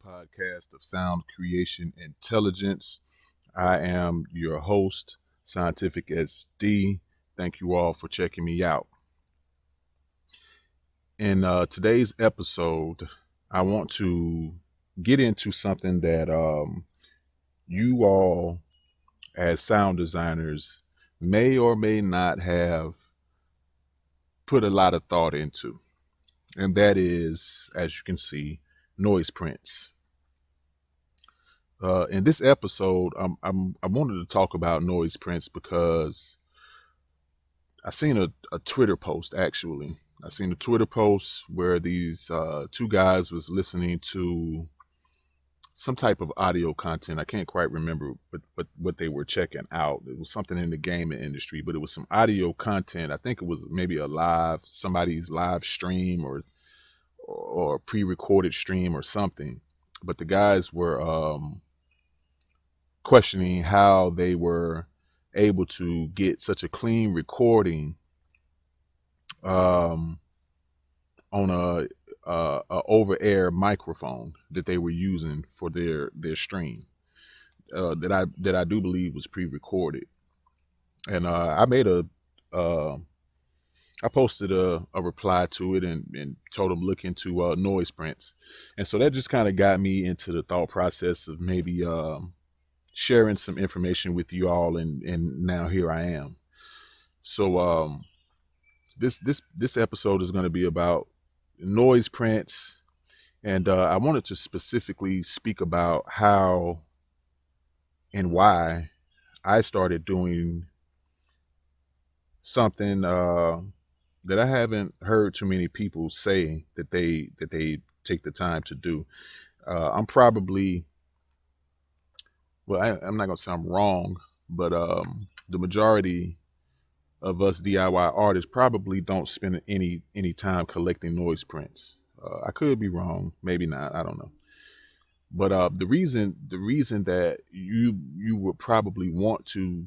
podcast of Sound Creation Intelligence. I am your host, Scientific SD. Thank you all for checking me out. In today's episode, I want to get into something that you all, as sound designers, may or may not have put a lot of thought into. And that is, as you can see, Noiseprints. In this episode, I wanted to talk about Noiseprints because I seen a Twitter post. Actually, I seen a Twitter post where these two guys was listening to some type of audio content. I can't quite remember what they were checking out. It was something in the gaming industry, but it was some audio content. I think it was maybe somebody's live stream or pre-recorded stream or something. But the guys were questioning how they were able to get such a clean recording on a over-air microphone that they were using for their stream that I do believe was pre-recorded. And I posted a reply to it and told them look into Noiseprints. And so that just kind of got me into the thought process of maybe sharing some information with you all, and now here I am. So this episode is going to be about Noiseprints, and I wanted to specifically speak about how and why I started doing something that I haven't heard too many people say that they take the time to do. I'm probably, well, I'm not gonna say I'm wrong, but the majority of us DIY artists probably don't spend any time collecting Noiseprints. I could be wrong, maybe not, I don't know. But the reason that you would probably want to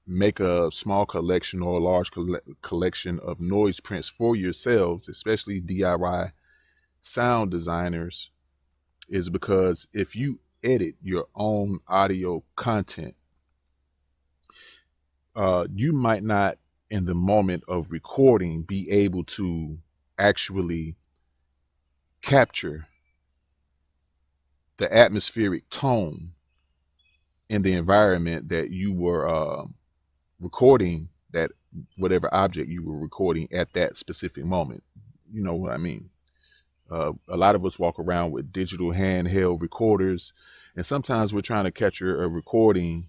make a small collection or a large collection of Noiseprints for yourselves, especially DIY sound designers, is because if you edit your own audio content, you might not in the moment of recording be able to actually capture the atmospheric tone in the environment that you were recording, that whatever object you were recording at that specific moment. You know what I mean? A lot of us walk around with digital handheld recorders, and sometimes we're trying to capture a recording,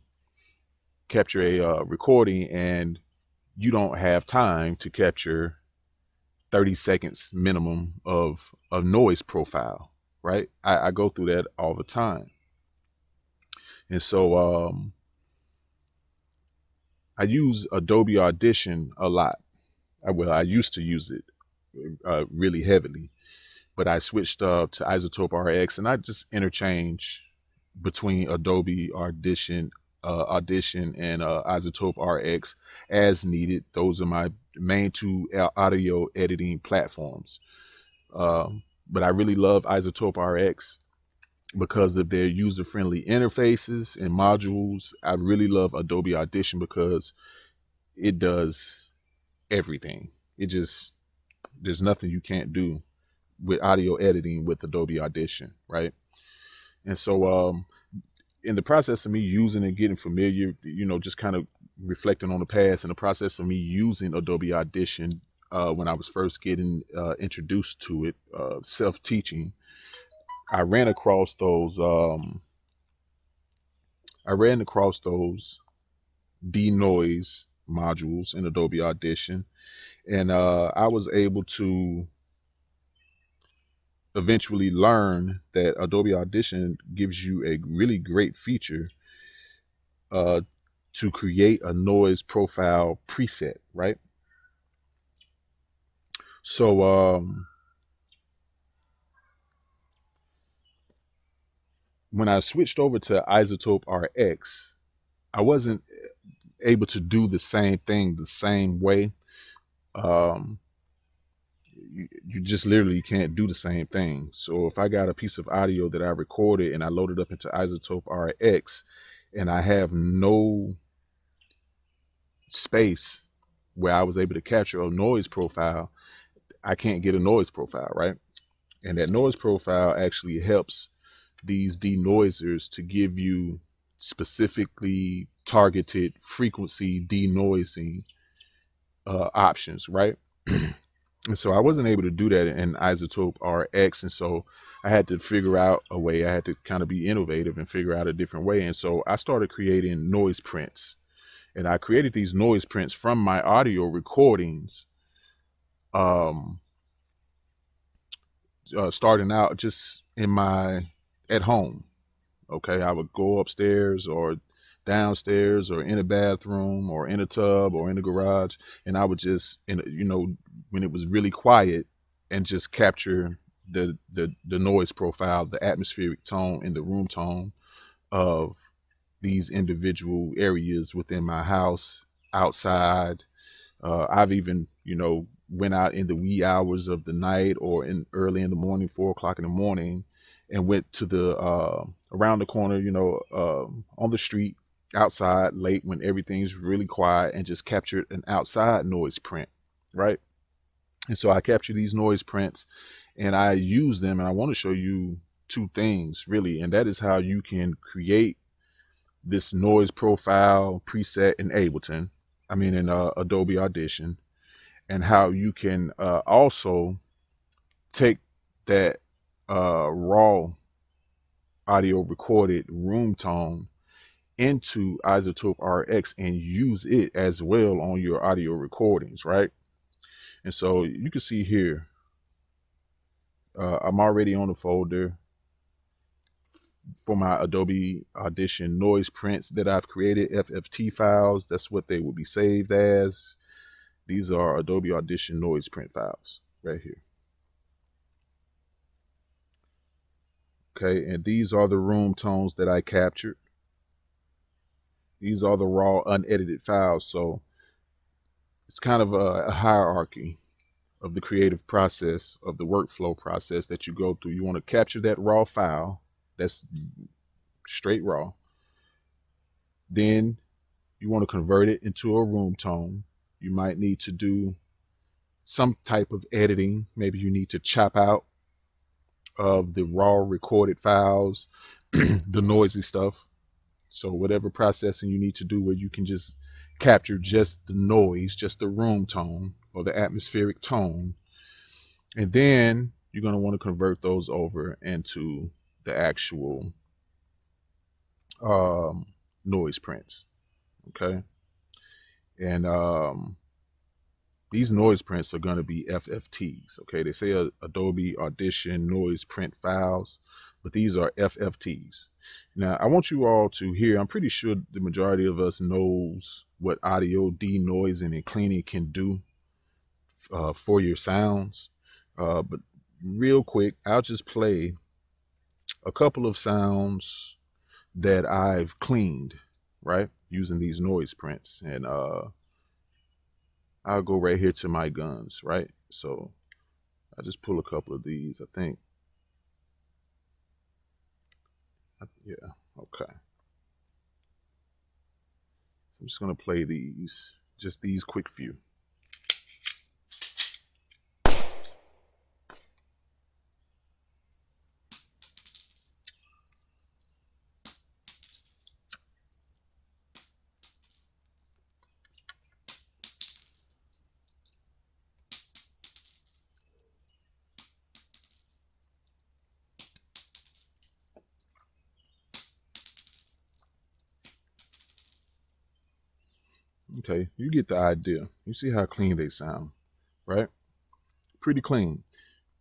and you don't have time to capture 30 seconds minimum of a noise profile, right? I go through that all the time. And so I use Adobe Audition a lot. I used to use it really heavily, but I switched up to Izotope Rx, and I just interchange between Adobe Audition and Izotope Rx as needed. Those are my main two audio editing platforms. But I really love Izotope Rx because of their user-friendly interfaces and modules. I really love Adobe Audition because it does everything. There's nothing you can't do with audio editing with Adobe Audition, right? And so in the process of me using and getting familiar, just kind of reflecting on the past, in the process of me using Adobe Audition when I was first getting introduced to it, self-teaching, I ran across those denoise modules in Adobe Audition, and I was able to eventually learn that Adobe Audition gives you a really great feature to create a noise profile preset, right? So when I switched over to Izotope RX, I wasn't able to do the same thing the same way. you just literally can't do the same thing. So if I got a piece of audio that I recorded and I loaded up into Izotope Rx and I have no space where I was able to capture a noise profile, I can't get a noise profile, right? And that noise profile actually helps these denoisers to give you specifically targeted frequency denoising options, right? And so I wasn't able to do that in Izotope RX. And so I had to figure out a way. I had to kind of be innovative and figure out a different way. And so I started creating noise prints. And I created these noise prints from my audio recordings, um, starting out just at home. Okay, I would go upstairs or downstairs or in a bathroom or in a tub or in the garage, and I would just, when it was really quiet, and just capture the noise profile, the atmospheric tone, and the room tone of these individual areas within my house, outside. I've even, went out in the wee hours of the night or in early in the morning, 4 o'clock in the morning, and went to the around the corner, on the street outside late when everything's really quiet, and just captured an outside noise print, right? And so I capture these noise prints and I use them, and I want to show you two things really, and that is how you can create this noise profile preset in Ableton, in Adobe Audition, and how you can also take that raw audio recorded room tone into Izotope RX and use it as well on your audio recordings, right? And so you can see here, I'm already on the folder for my Adobe Audition noise prints that I've created, FFT files. That's what they will be saved as. These are Adobe Audition noise print files right here. Okay, and these are the room tones that I captured. These are the raw unedited files. So it's kind of a hierarchy of the creative process, of the workflow process that you go through. You want to capture that raw file that's straight raw. Then you want to convert it into a room tone. You might need to do some type of editing. Maybe you need to chop out of the raw recorded files, the noisy stuff. So whatever processing you need to do where you can just capture just the noise, just the room tone or the atmospheric tone. And then you're going to want to convert those over into the actual noise prints. Okay. And these noise prints are going to be FFTs. Okay. They say Adobe Audition noise print files, but these are FFTs. Now, I want you all to hear, I'm pretty sure the majority of us knows what audio denoising and cleaning can do for your sounds. But real quick, I'll just play a couple of sounds that I've cleaned, right, using these noise prints. And I'll go right here to my guns, right? So I just pull a couple of these, I think. Yeah, okay. I'm just going to play these, just these quick few. Okay, you get the idea. You see how clean they sound, right? Pretty clean.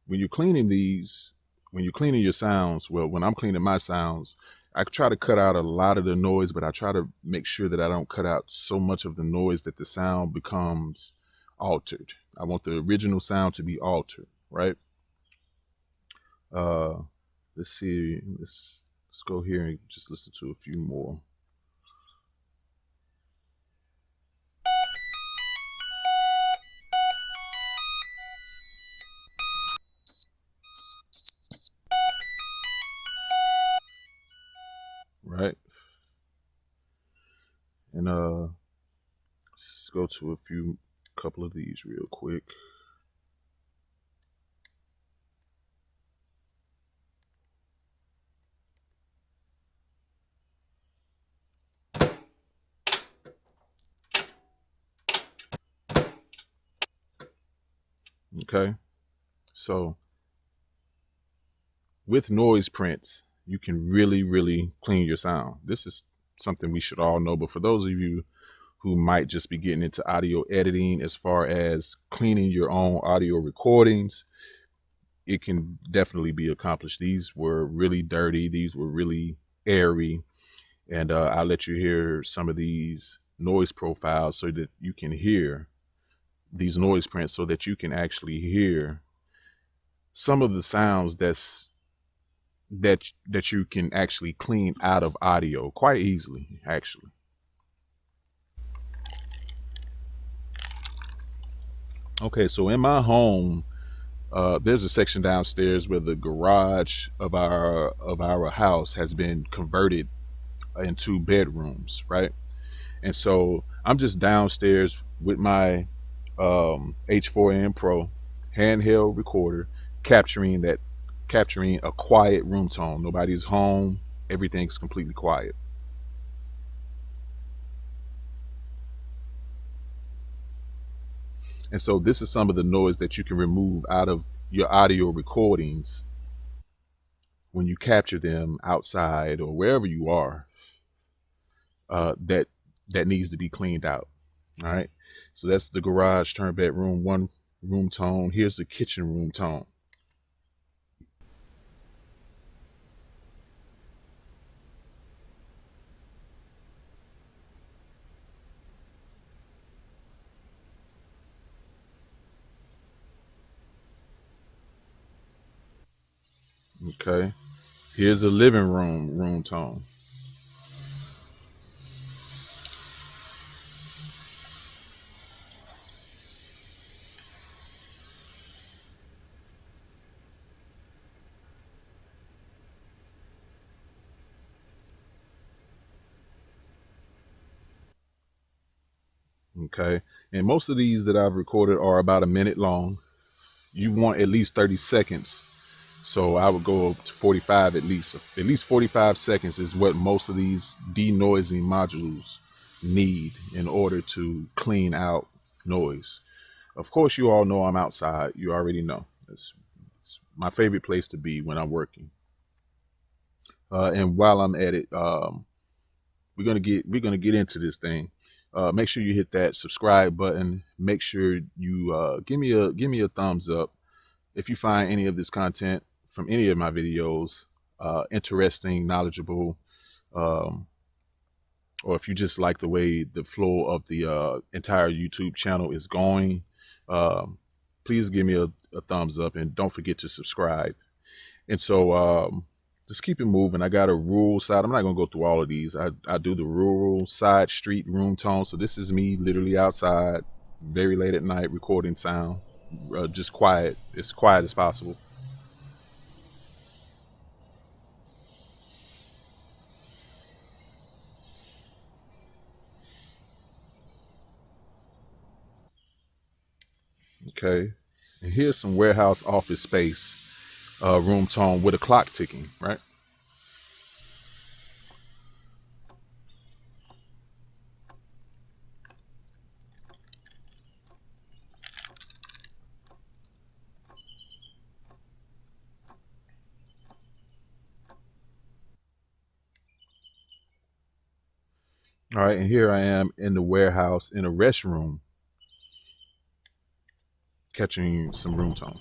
When you're cleaning these, when you're cleaning your sounds, well, when I'm cleaning my sounds, I try to cut out a lot of the noise, but I try to make sure that I don't cut out so much of the noise that the sound becomes altered. I want the original sound to be altered, right? Let's see. Let's go here and just listen to a few more. right? And let's go to couple of these real quick. Okay, so with Noiseprints, you can really clean your sound. This is something we should all know, but for those of you who might just be getting into audio editing, as far as cleaning your own audio recordings, it can definitely be accomplished. These were really dirty. These were really airy. And I'll let you hear some of these noise profiles so that you can hear these Noiseprints, so that you can actually hear some of the sounds that you can actually clean out of audio quite easily, actually. Okay, so in my home, there's a section downstairs where the garage of our house has been converted into bedrooms, right? And so I'm just downstairs with my H4n Pro handheld recorder, capturing that capturing a quiet room tone. Nobody's home. Everything's completely quiet. And so this is some of the noise that you can remove out of your audio recordings when you capture them outside or wherever you are, that needs to be cleaned out. All right. So that's the garage turn bedroom one room tone. Here's the kitchen room tone. Okay. Here's the living room tone. Okay. And most of these that I've recorded are about a minute long. You want at least 30 seconds. So I would go up to 45 at least. At least 45 seconds is what most of these denoising modules need in order to clean out noise. Of course, you all know I'm outside. You already know. It's my favorite place to be when I'm working. And while I'm at it, we're gonna get into this thing. Make sure you hit that subscribe button. Make sure you give me a thumbs up if you find any of this content from any of my videos interesting, knowledgeable, um, or if you just like the way the flow of the entire YouTube channel is going. Um, please give me a thumbs up, and don't forget to subscribe. And so just keep it moving. I got a rural side. I'm not gonna go through all of these. I do the rural side street room tone. So this is me literally outside, very late at night, recording sound, just quiet, as quiet as possible. Okay, and here's some warehouse office space, room tone with a clock ticking, right? All right, and here I am in the warehouse in a restroom, catching some room tone.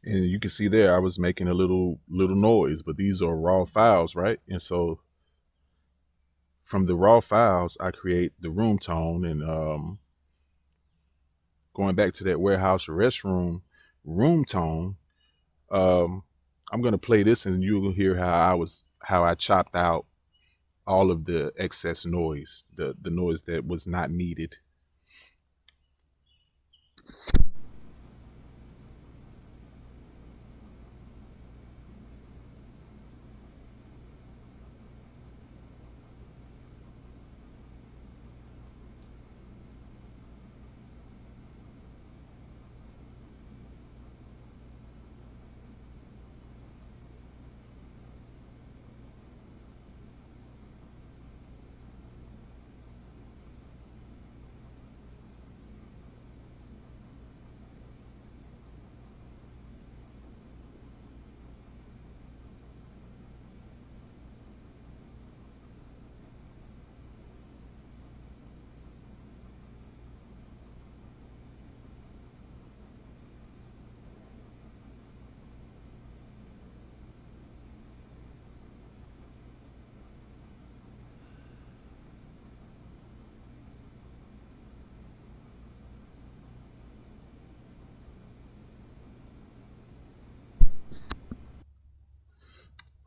And you can see there I was making a little noise, but these are raw files, right? And so from the raw files, I create the room tone. And going back to that warehouse or restroom room tone, um, I'm gonna play this, and you'll hear how I chopped out all of the excess noise, the noise that was not needed.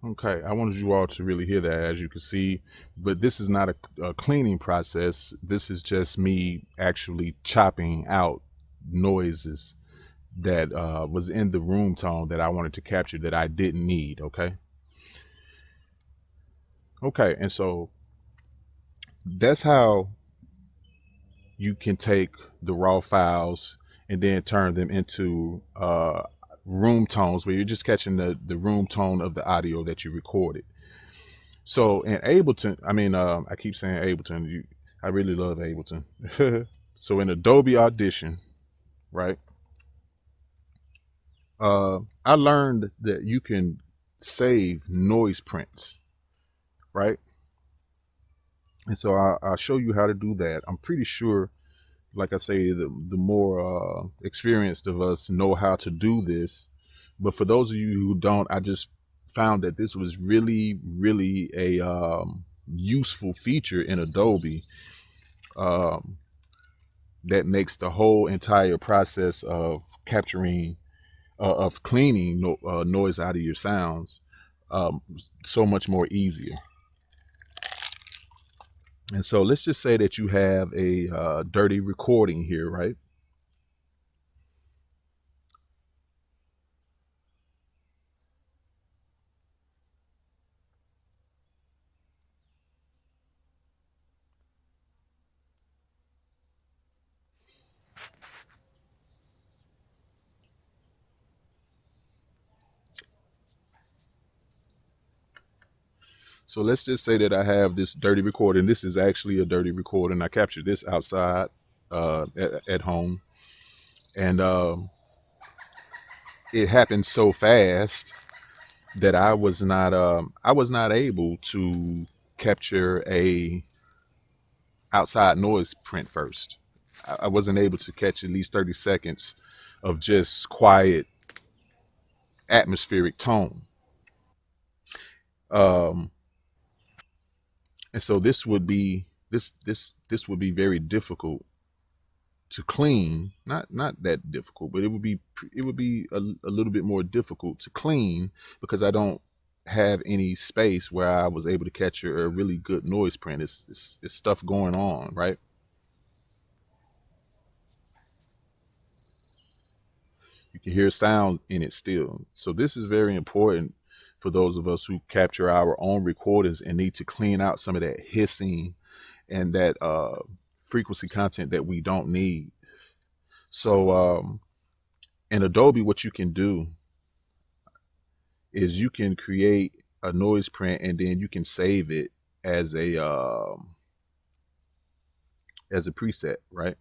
Okay, I wanted you all to really hear that, as you can see, but this is not a cleaning process. This is just me actually chopping out noises that was in the room tone that I wanted to capture that I didn't need. Okay, and so that's how you can take the raw files and then turn them into room tones where you're just catching the room tone of the audio that you recorded. So in Ableton, I keep saying Ableton. I really love Ableton. So in Adobe Audition, right? I learned that you can save noise prints, right? And so I'll show you how to do that. I'm pretty sure, like I say, the more experienced of us know how to do this. But for those of you who don't, I just found that this was really, really a useful feature in Adobe um, that makes the whole entire process of capturing, of cleaning noise out of your sounds um, so much more easier. And so let's just say that you have a dirty recording here, right? So let's just say that I have this dirty recording. This is actually a dirty recording. I captured this outside at home, and it happened so fast that I was not able to capture a outside noise print first. I wasn't able to catch at least 30 seconds of just quiet atmospheric tone. Um, and so this would be very difficult to clean. Not that difficult, but it would be a little bit more difficult to clean because I don't have any space where I was able to capture a really good noise print. It's stuff going on, right? You can hear sound in it still. So this is very important for those of us who capture our own recordings and need to clean out some of that hissing and that frequency content that we don't need. So in Adobe, what you can do is you can create a noise print and then you can save it as a preset, right?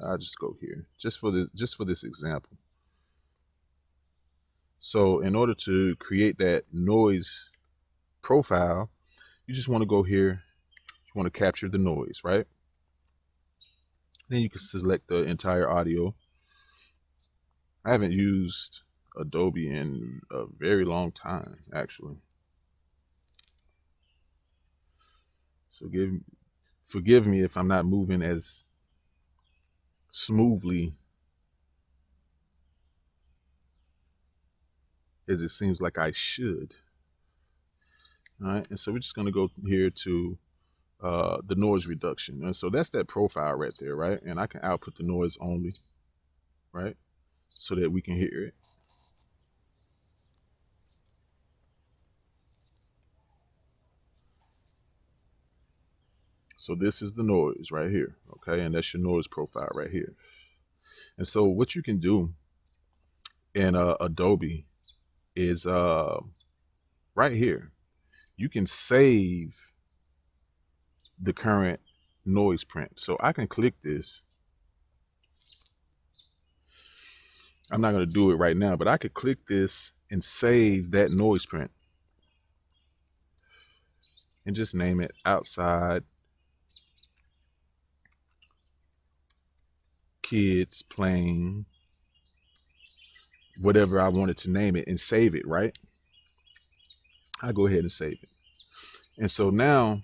I'll just go here just for this example. So in order to create that noise profile, you just want to go here. You want to capture the noise, right? Then you can select the entire audio. I haven't used Adobe in a very long time, actually. So forgive me if I'm not moving as smoothly as it seems like I should. All right, and so we're just gonna go here to the noise reduction. And so that's that profile right there, right? And I can output the noise only, right? So that we can hear it. So this is the noise right here, okay? And that's your noise profile right here. And so what you can do in Adobe is right here. You can save the current noise print. So I can click this. I'm not going to do it right now, but I could click this and save that noise print and just name it outside kids playing, whatever I wanted to name it, and save it, right? I go ahead and save it. And so now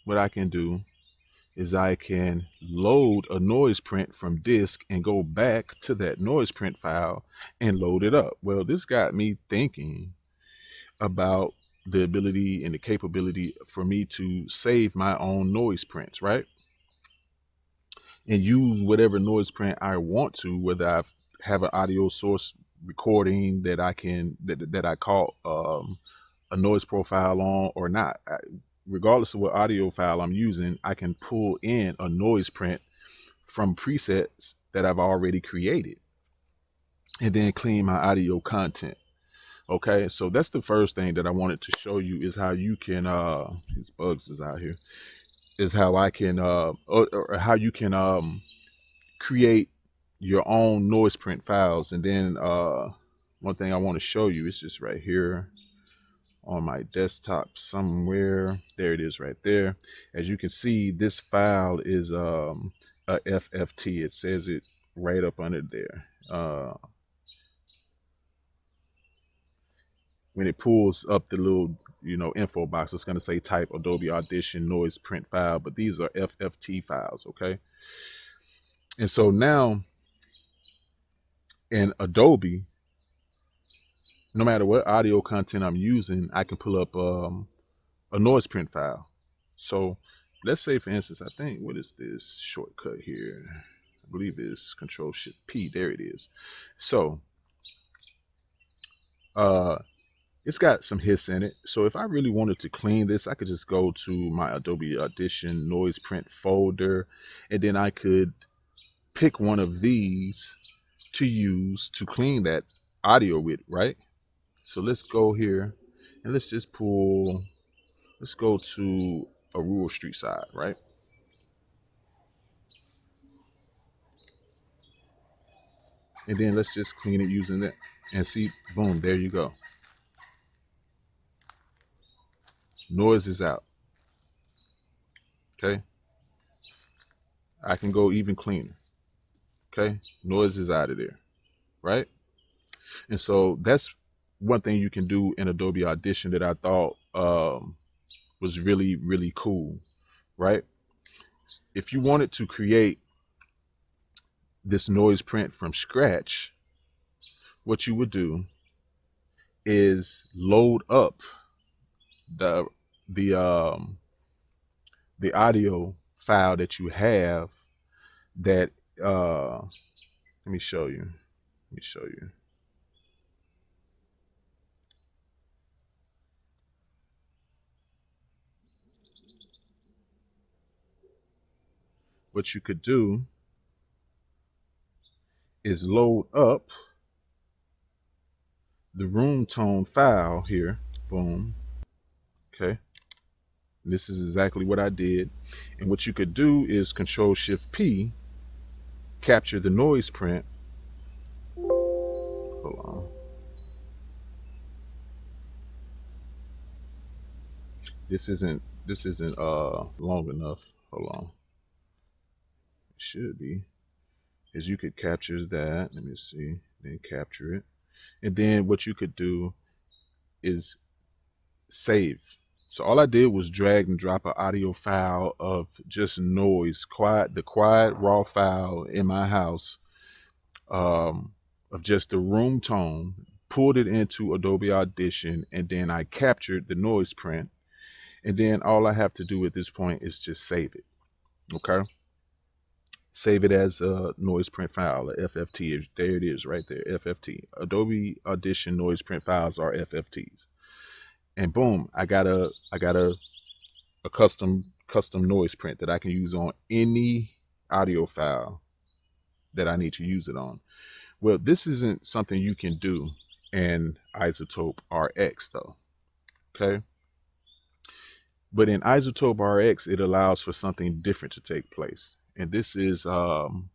what I can do is I can load a noise print from disk and go back to that noise print file and load it up. Well, this got me thinking about the ability and the capability for me to save my own noise prints, right? And use whatever noise print I want to, whether I have an audio source recording that I can that I call a noise profile on or not. Regardless of what audio file I'm using, I can pull in a noise print from presets that I've already created and then clean my audio content. Okay, so that's the first thing that I wanted to show you is how you can these bugs is out here, is how I can or how you can create your own noise print files. And then one thing I want to show you is just right here on my desktop somewhere. There it is right there. As you can see, this file is a FFT. It says it right up under there. When it pulls up the little info box, it's going to say type Adobe Audition noise print file, but these are FFT files. Okay, and so now in Adobe, no matter what audio content I'm using, I can pull up a noise print file. So let's say, for instance, I think, what is this shortcut here? I believe it's Control Shift P. There it is. So it's got some hiss in it. So if I really wanted to clean this, I could just go to my Adobe Audition noise print folder, and then I could pick one of these to use to clean that audio with, right? So let's go here and let's just pull, let's go to a rural street side, right? And then let's just clean it using that and see, boom, there you go. Noise is out. Okay. I can go even cleaner. Okay. Noise is out of there. Right. And so that's one thing you can do in Adobe Audition that I thought was really, really cool. Right. If you wanted to create this noise print from scratch, what you would do is load up the the um the audio file that you have that let me show you. Let me show you. What you could do is load up the room tone file here. Boom. Okay. And this is exactly what I did. And what you could do is Control Shift P, capture the noise print. Hold on. This isn't long enough. Hold on. should be, is you could capture that. Let me see. Then capture it. And then what you could do is save. So all I did was drag and drop an audio file of just noise, the quiet raw file in my house, of just the room tone, pulled it into Adobe Audition, and then I captured the noise print. And then all I have to do at this point is just save it. Okay. Save it as a noise print file, a FFT. There it is right there, FFT. Adobe Audition noise print files are FFTs. And boom, I got a custom noise print that I can use on any audio file that I need to use it on. Well, this isn't something you can do in Izotope Rx though. Okay. But in Izotope Rx, it allows for something different to take place. And this is kind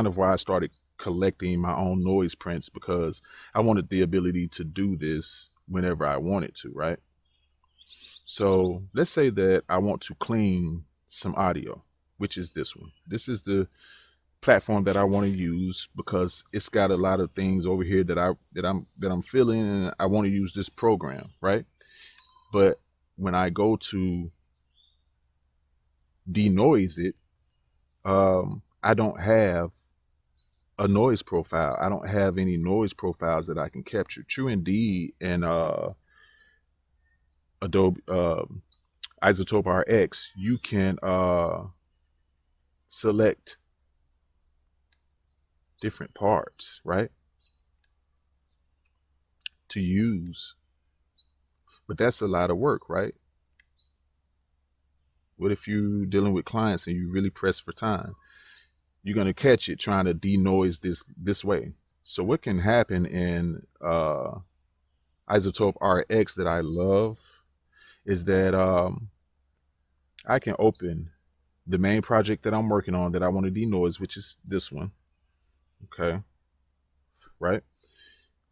of why I started collecting my own noise prints, because I wanted the ability to do this whenever I wanted to, right? So let's say that I want to clean some audio, which is this one. This is the platform that I want to use because it's got a lot of things over here that I'm feeling, and I want to use this program, right? But when I go to denoise it, I don't have a noise profile. I don't have any noise profiles that I can capture. True indeed, in Adobe Izotope Rx, you can select different parts, right, to use. But that's a lot of work, right? What if you're dealing with clients and you really press for time? You're going to catch it trying to denoise this way. So what can happen in Izotope Rx that I love is that I can open the main project that I'm working on that I want to denoise, which is this one. Okay. Right.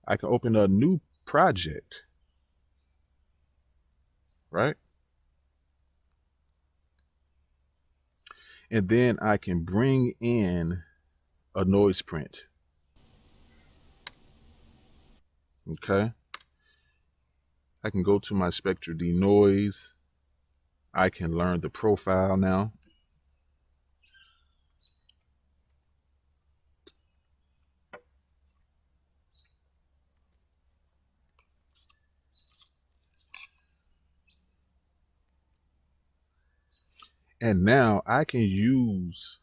I can open a new project. Right. And then I can bring in a noise print. Okay. I can go to my Spectra denoise. I can learn the profile now. And now I can use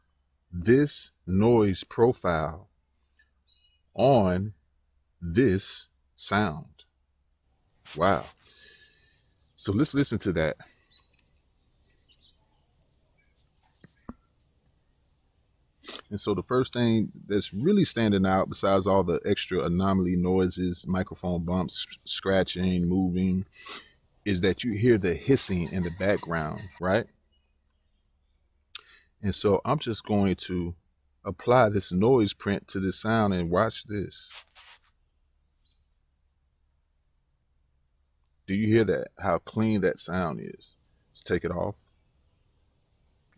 this noise profile on this sound. Wow. So let's listen to that. And so the first thing that's really standing out, besides all the extra anomaly noises, microphone bumps, scratching, moving, is that you hear the hissing in the background, right? And so I'm just going to apply this noise print to this sound and watch this. Do you hear that? How clean that sound is? Let's take it off.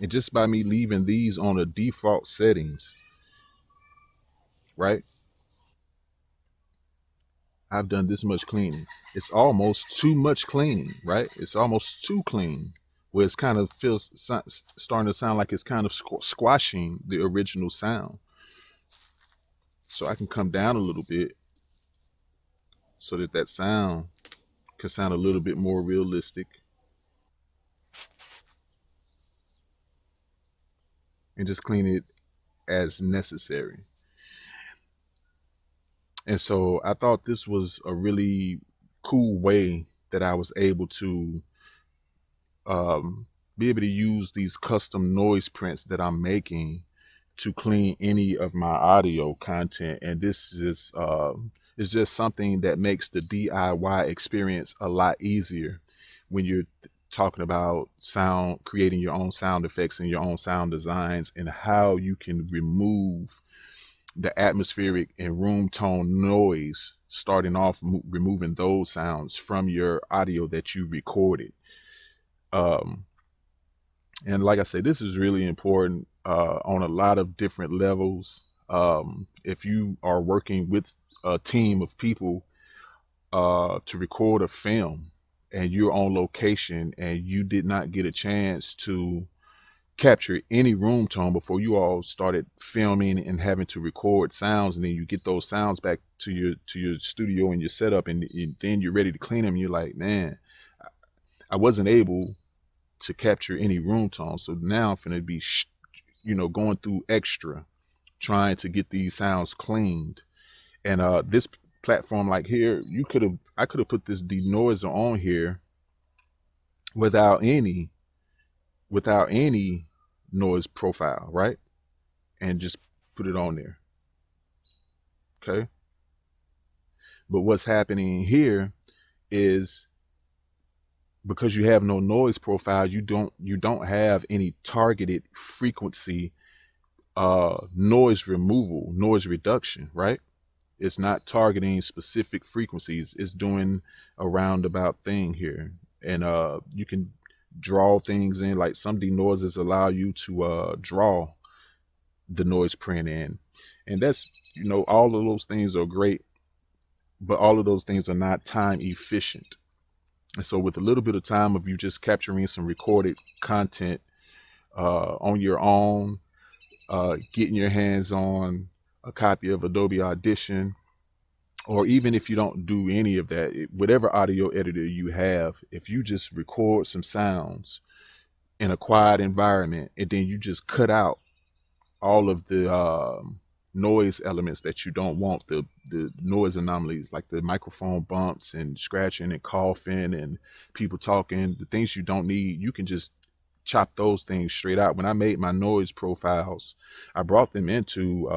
And just by me leaving these on the default settings, right? I've done this much cleaning. It's almost too much cleaning, right? It's almost too clean, where it's kind of feels starting to sound like it's kind of squashing the original sound. So I can come down a little bit so that that sound can sound a little bit more realistic. And just clean it as necessary. And so I thought this was a really cool way that I was able to be able to use these custom noise prints that I'm making to clean any of my audio content. And this is just something that makes the DIY experience a lot easier when you're talking about sound, creating your own sound effects and your own sound designs, and how you can remove the atmospheric and room tone noise, starting off removing those sounds from your audio that you recorded. And like I said, this is really important on a lot of different levels. If you are working with a team of people to record a film and you're on location and you did not get a chance to capture any room tone before you all started filming and having to record sounds, and then you get those sounds back to your studio and your setup, and then you're ready to clean them, you're like, man, I wasn't able to capture any room tone, so now I'm gonna be going through extra trying to get these sounds cleaned. And this platform like here, I could have put this denoiser on here without any noise profile, right? And just put it on there. Okay. But what's happening here is, because you have no noise profile, you don't have any targeted frequency noise removal, noise reduction, right? It's not targeting specific frequencies. It's doing a roundabout thing here. And you can draw things in, like some denoisers allow you to draw the noise print in. And that's, all of those things are great, but all of those things are not time efficient. And so with a little bit of time of you just capturing some recorded content on your own, getting your hands on a copy of Adobe Audition, or even if you don't do any of that, whatever audio editor you have, if you just record some sounds in a quiet environment, and then you just cut out all of the noise elements that you don't want, the noise anomalies like the microphone bumps and scratching and coughing and people talking, the things you don't need, you can just chop those things straight out. When I made my noise profiles, I brought them into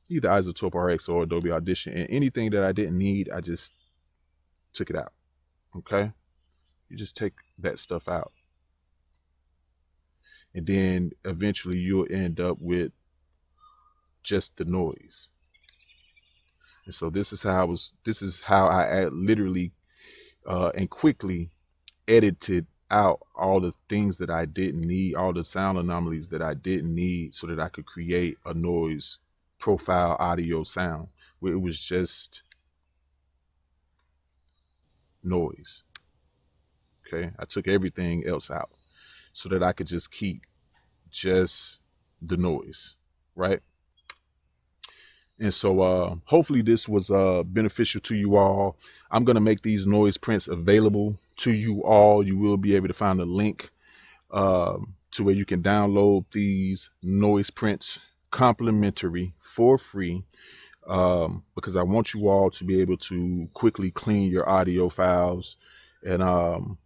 either Izotope Rx or Adobe Audition, and anything that I didn't need, I just took it out. Okay, you just take that stuff out, and then eventually you'll end up with just the noise. And so this is how I literally and quickly edited out all the things that I didn't need, all the sound anomalies that I didn't need, so that I could create a noise profile audio sound where it was just noise. Okay, I took everything else out so that I could just keep just the noise, right? And so hopefully this was beneficial to you all. I'm going to make these noise prints available to you all. You will be able to find a link to where you can download these noise prints complimentary for free, because I want you all to be able to quickly clean your audio files. And I'll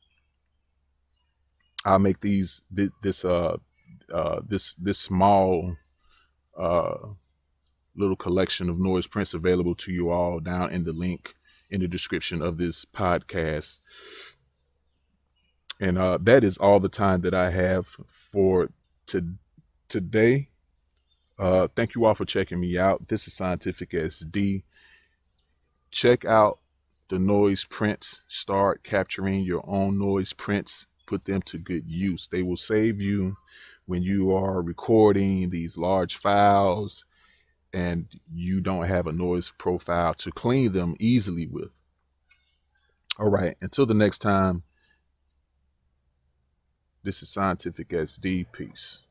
make this small little collection of noise prints available to you all down in the link in the description of this podcast. And that is all the time that I have for today. Thank you all for checking me out. This is Scientific SD. Check out the noise prints. Start capturing your own noise prints. Put them to good use. They will save you when you are recording these large files and you don't have a noise profile to clean them easily with. All right, until the next time, this is Scientific SD. Peace.